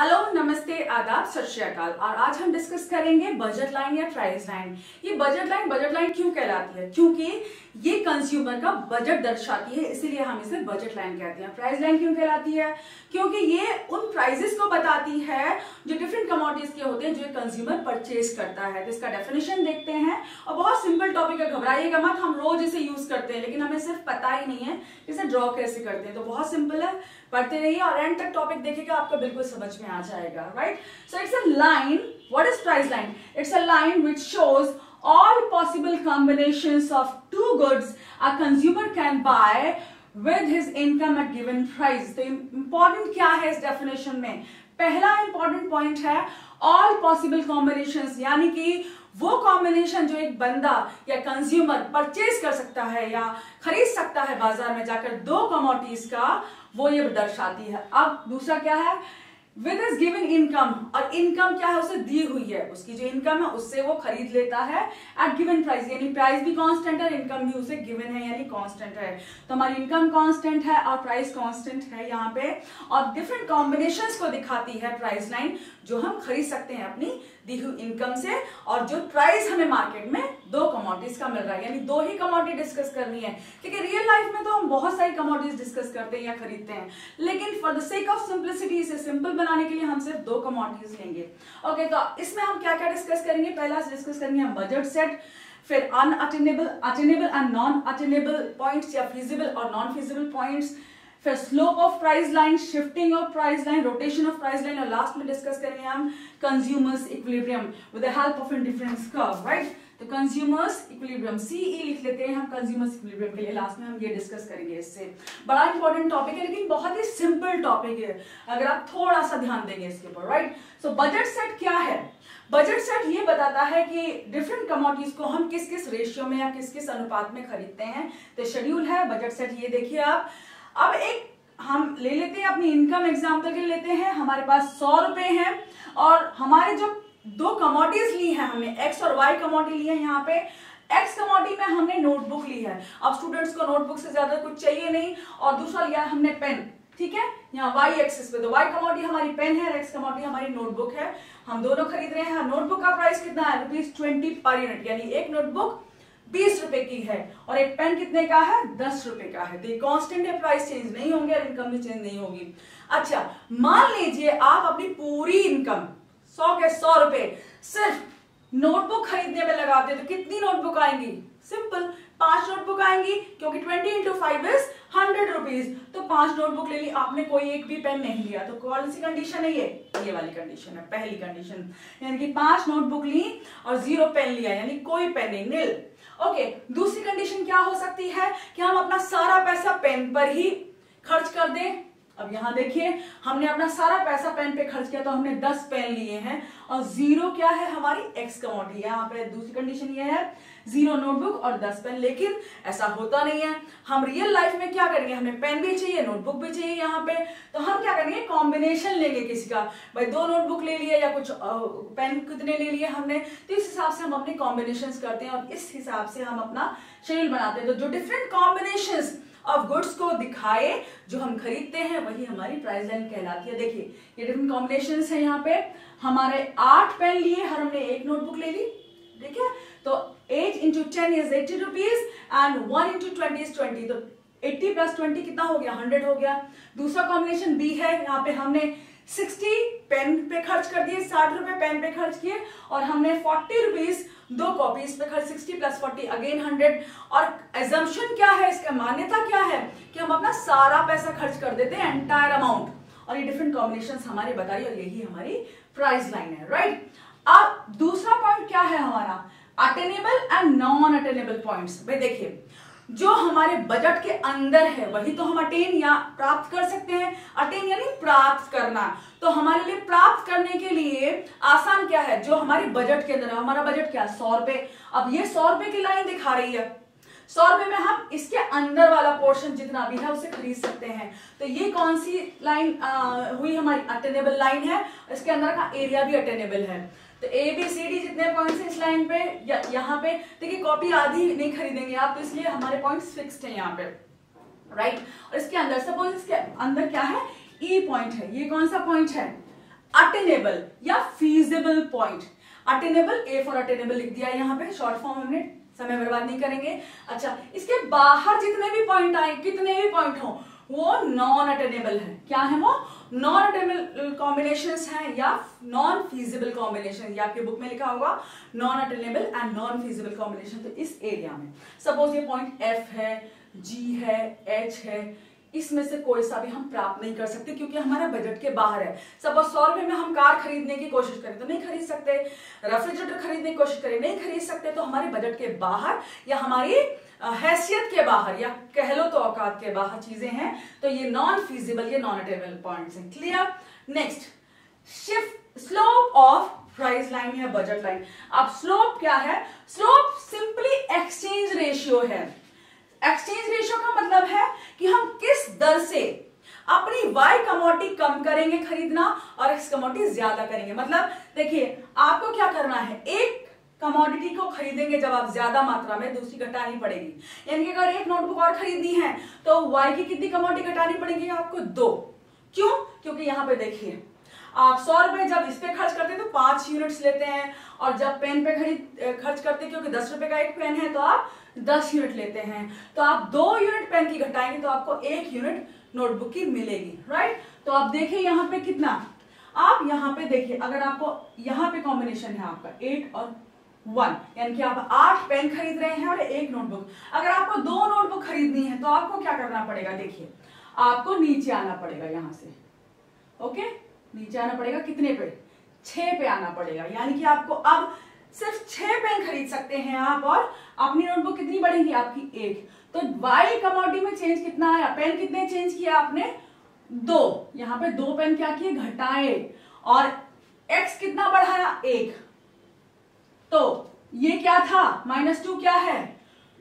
Hello, नमस्ते, आदाब, सत श्री अकाल। और आज हम डिस्कस करेंगे बजट लाइन या प्राइस लाइन। ये बजट लाइन क्यों कहलाती है? क्योंकि ये कंज्यूमर का बजट दर्शाती है, इसीलिए हम इसे बजट लाइन कहते हैं। प्राइस लाइन क्यों कहलाती है? क्योंकि ये उन प्राइसेस को बताती है जो डिफरेंट कमोडिटीज के होते हैं जो कंज्यूमर परचेज करता है। तो इसका डेफिनेशन देखते हैं, और बहुत सिंपल टॉपिक है, घबराइएगा मत। हम रोज इसे यूज करते हैं, लेकिन हमें सिर्फ पता ही नहीं है इसे ड्रॉ कैसे करते हैं। तो बहुत सिंपल है, पढ़ते रहिए और एंड तक टॉपिक देखिएगा, आपको बिल्कुल समझ में आ जाएगा। Right, so it's a line. What is price line? It's a line which shows all possible combinations of two goods a consumer can buy with his income at given price। तो important क्या है इस definition में? पहला important point है all possible combinations, यानी कि वो कॉम्बिनेशन जो एक बंदा या कंज्यूमर परचेज कर सकता है या खरीद सकता है बाजार में जाकर दो कमोडिटीज का, वो ये दर्शाती है। अब दूसरा क्या है? विद इज गिवन इनकम, और इनकम क्या है? उसे दी हुई है, उसकी जो इनकम है उससे वो खरीद लेता है एट गिवन प्राइस, यानी प्राइस भी कांस्टेंट है, इनकम भी उसे गिवन है यानी कांस्टेंट है। तो हमारी इनकम कांस्टेंट है और प्राइस कांस्टेंट है यहाँ पे, और डिफरेंट कॉम्बिनेशंस को दिखाती है प्राइस लाइन जो हम खरीद सकते हैं अपनी दी हुई इनकम से, और जो प्राइस हमें मार्केट में दो कमोडिटीज का मिल रहा है, यानी दो ही कमोडिटी डिस्कस करनी है। क्योंकि रियल लाइफ में तो हम बहुत सारी कमोडिटीज डिस्कस करते हैं या खरीदते हैं, लेकिन for the sake of simplicity, इसे सिंपल बनाने के लिए हम सिर्फ दो कमोडिटीज लेंगे। ओके, तो इसमें हम क्या क्या डिस्कस करेंगे? पहला डिस्कस करेंगे हम बजट सेट, फिर unattainable, attainable and non attainable points या फिजिबल और नॉन फिजिबल पॉइंट्स, फिर slope of price line, shifting of price line, rotation of price line, और लास्ट में डिस्कस करेंगे हम consumers equilibrium with the help of indifference curve. Right, तो consumers equilibrium CE लिख लेते हैं हम कंज्यूमर्स इक्विलिब्रियम के लिए। लास्ट में हम ये डिस्कस करेंगे। इससे बड़ा इंपॉर्टेंट टॉपिक है, लेकिन बहुत ही सिंपल टॉपिक है अगर आप थोड़ा सा ध्यान देंगे इसके ऊपर। राइट, सो बजट सेट क्या है? बजट सेट ये बताता है कि डिफरेंट कमोडिटीज को हम किस किस रेशियो में या किस किस अनुपात में खरीदते हैं। तो शेड्यूल है बजट सेट, ये देखिए आप। अब एक हम ले लेते हैं अपनी इनकम एग्जांपल के लिए लेते हैं। हमारे पास 100 रुपए हैं और हमारे जो दो कमोडिटीज ली है हमने, एक्स और वाई कमोडिटी ली है। यहाँ पे एक्स कमोडिटी में हमने नोटबुक ली है। अब स्टूडेंट्स को नोटबुक से ज्यादा कुछ चाहिए नहीं, और दूसरा लिया हमने पेन। ठीक है, यहाँ वाई एक्सिस पे, तो वाई कमोडिटी हमारी पेन है, एक्स कमोडिटी हमारी नोटबुक है। हम दोनों खरीद रहे हैं। नोटबुक का प्राइस कितना है? ₹20 पर यूनिट, यानी एक नोटबुक 20 रुपए की है और एक पेन कितने का है? 10 रुपए का है। तो ये कांस्टेंट है, प्राइस चेंज नहीं होंगे और इनकम भी चेंज नहीं होगी। अच्छा, मान लीजिए आप अपनी पूरी इनकम 100 के 100 रुपए सिर्फ नोटबुक खरीदने में लगाते, तो कितनी नोटबुक आएंगी? सिंपल, 5 नोटबुक आएंगी, क्योंकि 20 into 5 is 100 रुपीज। तो 5 नोटबुक ले ली आपने, कोई एक भी पेन नहीं लिया। तो कौन सी कंडीशन है? ये वाली कंडीशन है, पहली कंडीशन। यानी कि 5 नोटबुक ली और 0 पेन लिया, यानी कोई पेन नहीं, नील। ओके, दूसरी कंडीशन क्या हो सकती है कि हम अपना सारा पैसा पेन पर ही खर्च कर दें। अब यहां देखिए, हमने अपना सारा पैसा पेन पे खर्च किया, तो हमने 10 पेन लिए हैं और 0 क्या है? हमारी एक्स कमोडिटी। यहाँ पे दूसरी कंडीशन ये है 0 नोटबुक और 10 पेन। लेकिन ऐसा होता नहीं है। हम रियल लाइफ में क्या करेंगे? हमें पेन भी चाहिए, नोटबुक भी चाहिए यहाँ पे। तो हम क्या करेंगे? कॉम्बिनेशन लेंगे किसी का। भाई 2 नोटबुक ले लिए या कुछ पेन कितने ले लिए हमने, तो इस हिसाब से हम अपने कॉम्बिनेशन करते हैं और इस हिसाब से हम अपना शेड्यूल बनाते हैं। तो जो डिफरेंट कॉम्बिनेशन ऑफ गुड्स को दिखाए जो हम खरीदते हैं, वही हमारी प्राइस लाइन कहलाती है। देखिए, ये डिफरेंट कॉम्बिनेशंस है। यहाँ पे हमारे 8 पेन लिए, हर हमने एक नोटबुक ले ली। ठीक है, तो 8 into 10 is 80 rupees and 1 into 20 is 20। तो 80 plus 20 कितना हो गया? 100 हो गया। दूसरा कॉम्बिनेशन बी है, यहाँ पे हमने 60 पेन पे खर्च कर दिए, 60 रुपए पेन पे खर्च किए, और हमने 40 रुपीज 2 कॉपीज पे खर्च, 60 plus 40 अगेन 100। और एजम्पशन क्या है इसका? मान्यता क्या है कि हम अपना सारा पैसा खर्च कर देते हैं, एंटायर अमाउंट। और ये डिफरेंट कॉम्बिनेशंस हमारी बताई, और यही हमारी प्राइस लाइन है। राइट, अब दूसरा पॉइंट क्या है हमारा? Attainable and non attainable points. भाई देखिए, जो हमारे बजट के अंदर है वही तो हम अटेन या प्राप्त कर सकते हैं। अटेन यानी प्राप्त करना। तो हमारे लिए प्राप्त करने के लिए आसान क्या है? जो हमारे बजट के अंदर है। हमारा बजट क्या है? 100 रुपए। अब ये 100 रुपए की लाइन दिखा रही है, 100 रुपए में हम इसके अंदर वाला पोर्शन जितना भी है उसे खरीद सकते हैं। तो ये कौन सी लाइन हुई? हमारी अटेनेबल लाइन है। इसके अंदर का एरिया भी अटेनेबल है। तो ए बी सी डी जितने पॉइंट्स हैं इस लाइन पे या यहाँ पे, देखिए कॉपी आधी नहीं खरीदेंगे आप, तो इसलिए हमारे पॉइंट्स फिक्स्ड हैं यहाँ पे। राइट, और इसके अंदर सपोज इसके अंदर क्या है? ई पॉइंट है। ये कौन सा पॉइंट है? अटेनेबल या feasible point. Attainable, A for attainable लिख दिया यहाँ पे, शॉर्ट फॉर्म हमने, समय बर्बाद नहीं करेंगे। अच्छा, इसके बाहर जितने भी पॉइंट आए, कितने भी पॉइंट हो, वो नॉन अटेनेबल है। क्या है वो? नॉन अटेनेबल कॉम्बिनेशंस हैं या नॉन फीजिबल कॉम्बिनेशन, या आपके बुक में लिखा होगा non attainable and non feasible combination. तो इस एरिया में सपोज ये पॉइंट एफ है, जी है, एच है, इसमें से कोई सा भी हम प्राप्त नहीं कर सकते क्योंकि हमारा बजट के बाहर है। सपोज 100 रुपए में हम कार खरीदने की कोशिश करें तो नहीं खरीद सकते, रेफ्रिजरेटर खरीदने की कोशिश करें नहीं खरीद सकते, तो हमारे बजट के बाहर या हमारी हैसियत के बाहर या कह लो तो औकात के बाहर चीजें हैं, तो ये नॉन फीजिबल, ये नॉन अटेनेबल पॉइंट्स हैं। Clear? Next, shift slope of price line या बजट लाइन। अब स्लोप क्या है? स्लोप सिंपली एक्सचेंज रेशियो है। एक्सचेंज रेशियो का मतलब है कि हम किस दर से अपनी वाई कमोडिटी कम करेंगे खरीदना और एक्स कमोडिटी ज्यादा करेंगे। मतलब देखिए, आपको क्या करना है, एक कमोडिटी को खरीदेंगे जब आप ज्यादा मात्रा में, दूसरी घटानी पड़ेगी। यानी कि अगर एक नोटबुक और खरीदनी है तो वाई की कितनी कमोडिटी घटानी पड़ेगी आपको? 2। क्यों? क्योंकि यहां पे देखिए, आप 100 रुपए जब इस पे खर्च करते हैं तो 5 यूनिट्स लेते हैं, और जब पेन पे खर्च करते हैं, क्योंकि 10 रुपए का एक पेन है, तो आप 10 यूनिट लेते हैं। तो आप 2 यूनिट पेन की घटाएंगे तो आपको 1 यूनिट नोटबुक की मिलेगी, राइट? तो आप देखिए यहाँ पे कितना, आप यहाँ पे देखिए, अगर आपको यहाँ पे कॉम्बिनेशन है आपका 8 और 1, यानी कि आप 8 पेन खरीद रहे हैं और 1 नोटबुक। अगर आपको 2 नोटबुक खरीदनी है तो आपको क्या करना पड़ेगा? देखिए, आपको नीचे आना पड़ेगा यहां से, ओके, नीचे आना पड़ेगा, कितने पे? 6 पे आना पड़ेगा। यानी कि आपको अब सिर्फ 6 पेन खरीद सकते हैं आप, और अपनी नोटबुक कितनी बढ़ेगी आपकी? 1। तो वाई कमोडिटी में चेंज कितना आया? पेन कितने चेंज किया आपने? 2। यहां पे 2 पेन क्या किए? घटाए। और एक्स कितना बढ़ाया? 1। तो ये क्या था? -2 क्या है?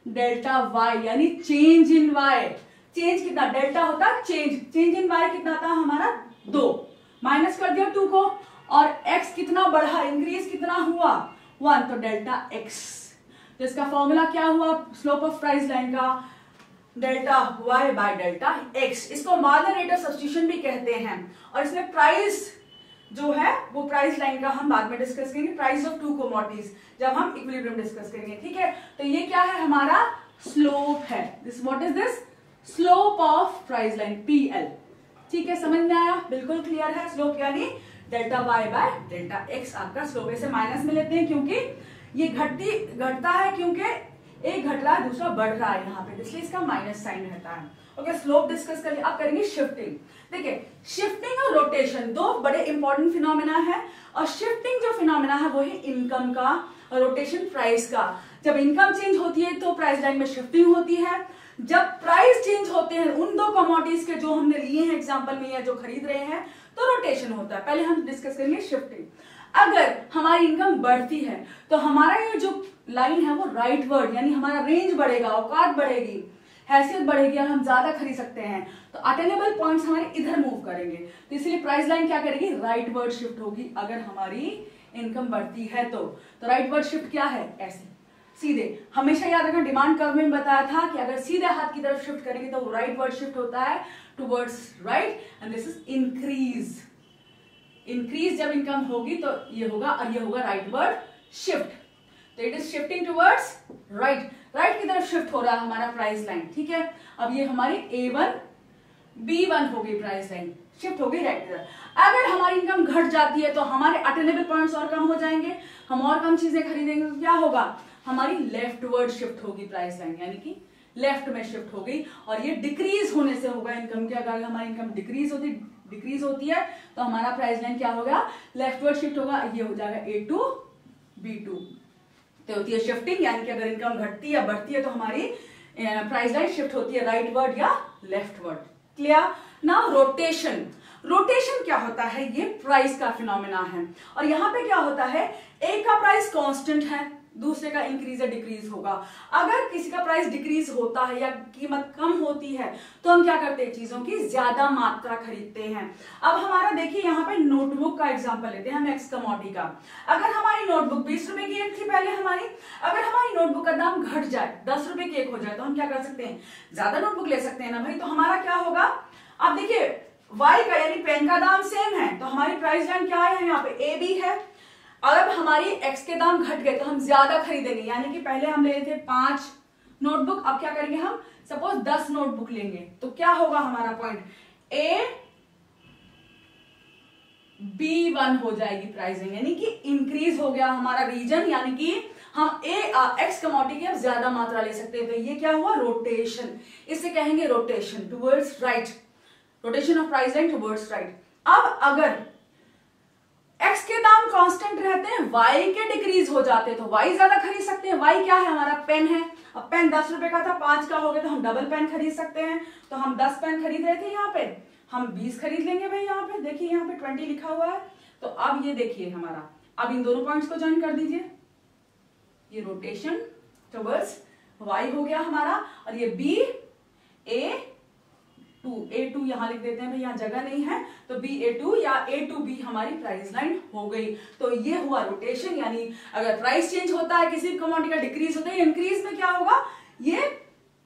डेल्टा वाई, यानी चेंज इन वाई। चेंज कितना? डेल्टा होता चेंज इन वाई कितना था हमारा? 2। माइनस कर दिया 2 को, और x कितना बढ़ा, इंक्रीज कितना हुआ? 1, तो डेल्टा x। तो इसका फॉर्मूला क्या हुआ स्लोप ऑफ प्राइस लाइन का? Delta y by delta x। इसको मार्जिन रेट ऑफ सब्स्टिट्यूशन भी कहते हैं। और इसमें प्राइस जो है वो प्राइस लाइन का हम बाद में डिस्कस करेंगे, प्राइस ऑफ 2 कमोडिटीज, जब हम इक्विलिब्रियम डिस्कस करेंगे, ठीक है? तो ये क्या है? हमारा स्लोप है। This what is this? Slope of price line, PL। ठीक है, समझ में आया? बिल्कुल क्लियर है। स्लोप यानी delta Y by delta X आपका स्लोप। इसे माइनस में लेते हैं क्योंकि ये घटता है, क्योंकि एक घट रहा है दूसरा बढ़ रहा है यहाँ पे, इसलिए इसका माइनस साइन रहता है। ओके, स्लोप डिस्कस कर लिया। अब करेंगे शिफ्टिंग। देखिए, शिफ्टिंग और रोटेशन 2 बड़े इंपॉर्टेंट फिनोमेना है, और शिफ्टिंग जो फिनोमेना है वो है इनकम का, और रोटेशन प्राइस का। जब इनकम चेंज होती है तो प्राइस लाइन में शिफ्टिंग होती है। जब प्राइस चेंज होते हैं उन 2 कमोडिटीज के जो हमने लिए हैं एग्जांपल में या जो खरीद रहे हैं, तो रोटेशन होता है। पहले हम डिस्कस करेंगे शिफ्टिंग। अगर हमारी इनकम बढ़ती है तो हमारा ये जो लाइन है वो राइटवर्ड, यानी हमारा रेंज बढ़ेगा, औकात बढ़ेगी, हैसियत बढ़ेगी, और हम ज्यादा खरीद सकते हैं। तो अटेनेबल पॉइंट्स हमारे इधर मूव करेंगे, तो इसलिए प्राइस लाइन क्या करेगी? राइटवर्ड शिफ्ट होगी। अगर हमारी इनकम बढ़ती है तो राइटवर्ड शिफ्ट क्या है? ऐसे सीधे। हमेशा याद रखना, डिमांड कर्व में बताया था कि अगर सीधे हाथ की तरफ शिफ्ट करेंगे तो राइटवर्ड शिफ्ट होता है towards right, and this is increase. Increase जब इनकम होगी तो ये होगा, और ये होगा राइटवर्ड शिफ्ट। तो it is shifting towards right, right की तरफ शिफ्ट हो रहा है हमारा प्राइस लाइन, ठीक है? अब ये हमारी A1 B1 हो गई, प्राइस लाइन शिफ्ट हो गई राइट की तरफ। अगर हमारी इनकम घट जाती है तो हमारे अटेनेबल पॉइंट्स और कम हो जाएंगे, हम और कम चीजें खरीदेंगे, तो क्या होगा? हमारी लेफ्टवर्ड शिफ्ट होगी प्राइस लाइन, यानी कि लेफ्ट में शिफ्ट हो गई, और ये डिक्रीज होने से होगा इनकम के। अगर हमारी इनकम डिक्रीज होती है तो हमारा प्राइस लाइन क्या होगा? लेफ्टवर्ड शिफ्ट होगा। ये हो जाएगा A2 B2। तो होती है शिफ्टिंग, यानी कि अगर इनकम घटती या बढ़ती है तो हमारी प्राइस लाइन शिफ्ट होती है राइटवर्ड या leftward. Clear? Now rotation. Rotation क्या होता है? ये प्राइस का फिनोमेना है, और यहां पे क्या होता है? एक का प्राइस कांस्टेंट है, दूसरे का इंक्रीज या डिक्रीज होगा। अगर किसी का प्राइस डिक्रीज होता है या कीमत कम होती है तो हम क्या करते हैं? चीजों की ज्यादा मात्रा खरीदते हैं। अब हमारा देखिए यहाँ पे नोटबुक का एग्जांपल लेते हैं हम, एक्स कमोडिटी का। अगर हमारी नोटबुक 20 रुपए की एक थी पहले हमारी, अगर हमारी नोटबुक का दाम घट जाए, 10 रुपए की एक हो जाए, तो हम क्या कर सकते हैं? ज्यादा नोटबुक ले सकते हैं ना भाई। तो हमारा क्या होगा? अब देखिए, y का यानी पेन का दाम सेम है तो हमारी प्राइस लाइन क्या है, यहाँ पे ए बी है। अब हमारी x के दाम घट गए तो हम ज्यादा खरीदेंगे, यानी कि पहले हम ले रहे थे 5 नोटबुक, अब क्या करेंगे हम सपोज 10 नोटबुक लेंगे तो क्या होगा हमारा पॉइंट ए B1 हो जाएगी प्राइसिंग, यानी कि इंक्रीज हो गया हमारा रीजन, यानी कि हम एक्स कमोडिटी की अब ज्यादा मात्रा ले सकते हैं। तो ये क्या हुआ, रोटेशन, इसे कहेंगे rotation towards right, rotation of price line towards right. अब अगर एक्स के दाम कांस्टेंट रहते हैं, वाई के डिक्रीज हो जाते हैं तो वाई ज्यादा खरीद सकते हैं। वाई क्या है, हमारा पेन है। अब पेन 10 रुपए का था, 5 का हो गया तो हम डबल पेन खरीद सकते हैं। तो हम 10 पेन खरीद रहे थे, यहाँ पे हम 20 खरीद लेंगे भाई। यहाँ पे देखिए, यहाँ पे 20 लिखा हुआ है। तो अब ये देखिए हमारा, अब इन दोनों पॉइंट्स को ज्वाइन कर दीजिए, ये रोटेशन टुवर्ड्स वाई हो गया हमारा, और ये बी ए टू यहां लिख देते हैं भाई, यहाँ जगह नहीं है तो BA2 या A2B हमारी प्राइस लाइन हो गई। तो ये हुआ रोटेशन, यानी अगर प्राइस चेंज होता है किसी कमोडिटी का, डिक्रीज होता है, इंक्रीज में क्या होगा, ये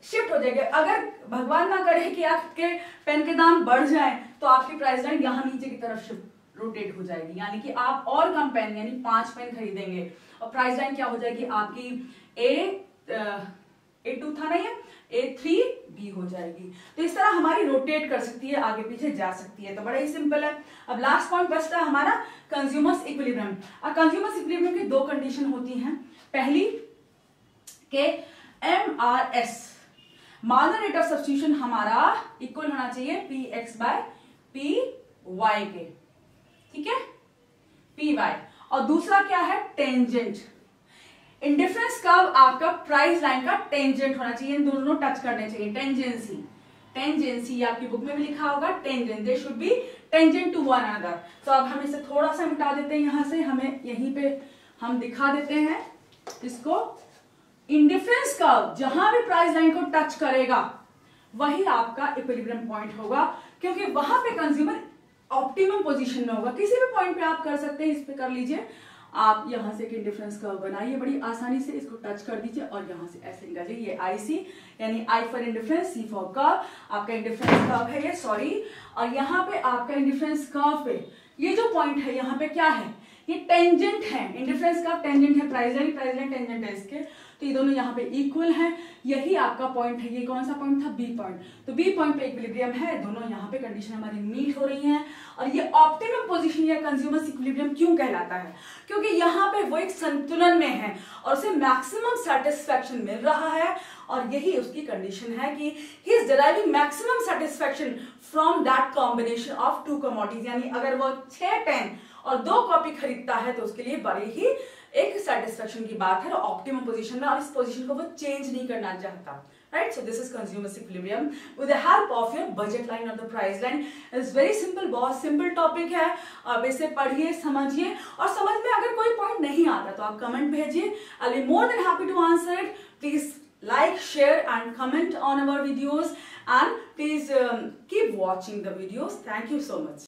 शिफ्ट हो जाएगा। अगर भगवान ना करे कि आपके पेन के दाम बढ़ जाए तो आपकी प्राइस लाइन यहाँ नीचे की तरफ शिफ्ट रोटेट हो जाएगी, यानी कि आप और कम पेन यानी 5 पेन खरीदेंगे और प्राइस लाइन क्या हो जाएगी आपकी A2 था ना, ये A3B हो जाएगी। तो इस तरह हमारी रोटेट कर सकती है, आगे पीछे जा सकती है। तो बड़ा ही सिंपल है। अब लास्ट पॉइंट बचता है हमारा कंज्यूमर्स इक्विलिब्रियम। अब कंज्यूमर्स इक्विलिब्रियम की 2 कंडीशन होती हैं। पहली के MRS marginal rate of substitution हमारा इक्वल होना चाहिए PX/PY के, ठीक है, PY। और दूसरा क्या है, टेंजेंट। इंडिफरेंस कर्व आपका प्राइस लाइन का टेंजेंट होना चाहिए, इन दोनों टच करने चाहिए। टेंजेंसी, टेंजेंसी आपकी बुक में भी लिखा होगा, tangent, they should be tangent to one another. तो अब हम इसे थोड़ा सा मिटा देते हैं, यहां से हमें यहीं पे हम दिखा देते हैं इसको। इंडिफरेंस कर्व जहां भी प्राइस लाइन को टच करेगा वही आपका इक्विलिब्रियम पॉइंट होगा, क्योंकि वहां पे कंज्यूमर ऑप्टिमम पोजीशन में होगा। किसी भी पॉइंट पे आप कर सकते हैं, इस पे कर लीजिए आप, यहां से एक इंडिफरेंस कर्व बनाइए बड़ी आसानी से, इसको टच कर दीजिए और यहां से ऐसे निकालिए, ये IC यानी I for indifference, C for curve, आपका इंडिफरेंस कर्व है ये, सॉरी। और यहाँ पे आपका इंडिफरेंस कर्व पे ये जो पॉइंट है यहाँ पे क्या है, ये टेंजेंट है। इंडिफरेंस कर्व टेंजेंट है, प्राइस लाइन टेंजेंट है इसके, तो ये दोनों यहाँ पे इक्वल है। यही आपका पॉइंट है। ये कौन सा पॉइंट था, B पॉइंट। तो B पॉइंट पे इक्विलिब्रियम है, दोनों यहाँ पे कंडीशन हमारी मीट हो रही हैं। और ये ऑप्टिमम पोजीशन या कंज्यूमर्स इक्विलिब्रियम क्यों कहलाता है, क्योंकि यहाँ पे वो एक संतुलन में है और उसे मैक्सिमम सेटिस्फैक्शन मिल रहा है, और यही उसकी कंडीशन है कि he is deriving maximum satisfaction from that combination of 2 commodities. यानी अगर वो 6 पेन और 2 कॉपी खरीदता है तो उसके लिए बड़ी ही एक सेटिस्फैक्शन की बात है, ऑप्टिमम पोजीशन में, और इस पोजीशन को वो चेंज नहीं करना चाहता, right. So this is consumers equilibrium with the help of your budget line और the price line. It's very simple, बहुत सिंपल टॉपिक है। अब इसे पढ़िए, समझिए, और समझ में अगर कोई पॉइंट नहीं आता तो आप कमेंट भेजिए, I will be more than happy to answer it. Please like, share and comment on our videos, and please keep watching the videos. Thank you so much.